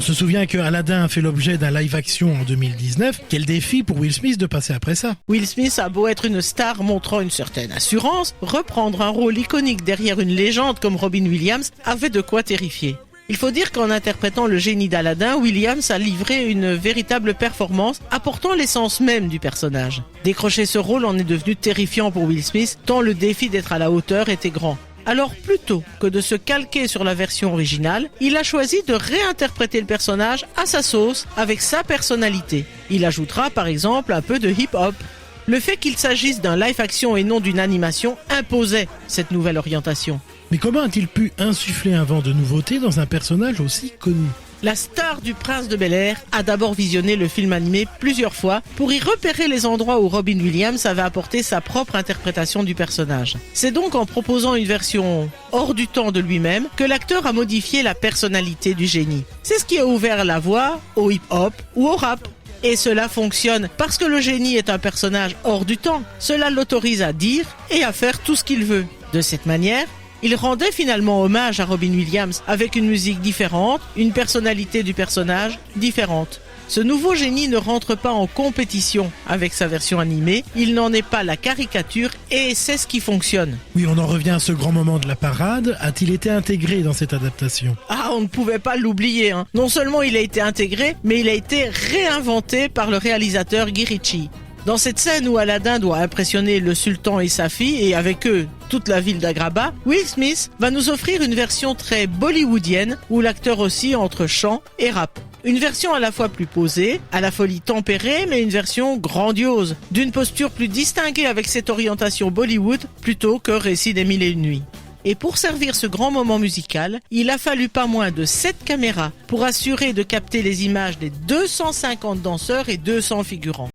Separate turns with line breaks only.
On se souvient que Aladdin a fait l'objet d'un live-action en 2019. Quel défi pour Will Smith de passer après ça.
Will Smith a beau être une star montrant une certaine assurance, reprendre un rôle iconique derrière une légende comme Robin Williams avait de quoi terrifier. Il faut dire qu'en interprétant le génie d'Aladin, Williams a livré une véritable performance, apportant l'essence même du personnage. Décrocher ce rôle en est devenu terrifiant pour Will Smith, tant le défi d'être à la hauteur était grand. Alors plutôt que de se calquer sur la version originale, il a choisi de réinterpréter le personnage à sa sauce, avec sa personnalité. Il ajoutera par exemple un peu de hip-hop. Le fait qu'il s'agisse d'un live-action et non d'une animation imposait cette nouvelle orientation.
Mais comment a-t-il pu insuffler un vent de nouveauté dans un personnage aussi connu?
La star du Prince de Bel-Air a d'abord visionné le film animé plusieurs fois pour y repérer les endroits où Robin Williams avait apporté sa propre interprétation du personnage. C'est donc en proposant une version hors du temps de lui-même que l'acteur a modifié la personnalité du génie. C'est ce qui a ouvert la voie au hip-hop ou au rap. Et cela fonctionne parce que le génie est un personnage hors du temps. Cela l'autorise à dire et à faire tout ce qu'il veut. De cette manière, il rendait finalement hommage à Robin Williams avec une musique différente, une personnalité du personnage différente. Ce nouveau génie ne rentre pas en compétition avec sa version animée, il n'en est pas la caricature et c'est ce qui fonctionne.
Oui, on en revient à ce grand moment de la parade. A-t-il été intégré dans cette adaptation?
Ah, on ne pouvait pas l'oublier. Non seulement il a été intégré, mais il a été réinventé par le réalisateur Guy Ritchie. Dans cette scène où Aladdin doit impressionner le sultan et sa fille, et avec eux toute la ville d'Agraba, Will Smith va nous offrir une version très bollywoodienne, où l'acteur oscille entre chant et rap. Une version à la fois plus posée, à la folie tempérée, mais une version grandiose, d'une posture plus distinguée avec cette orientation Bollywood, plutôt que Récit des Mille et une Nuits. Et pour servir ce grand moment musical, il a fallu pas moins de 7 caméras pour assurer de capter les images des 250 danseurs et 200 figurants.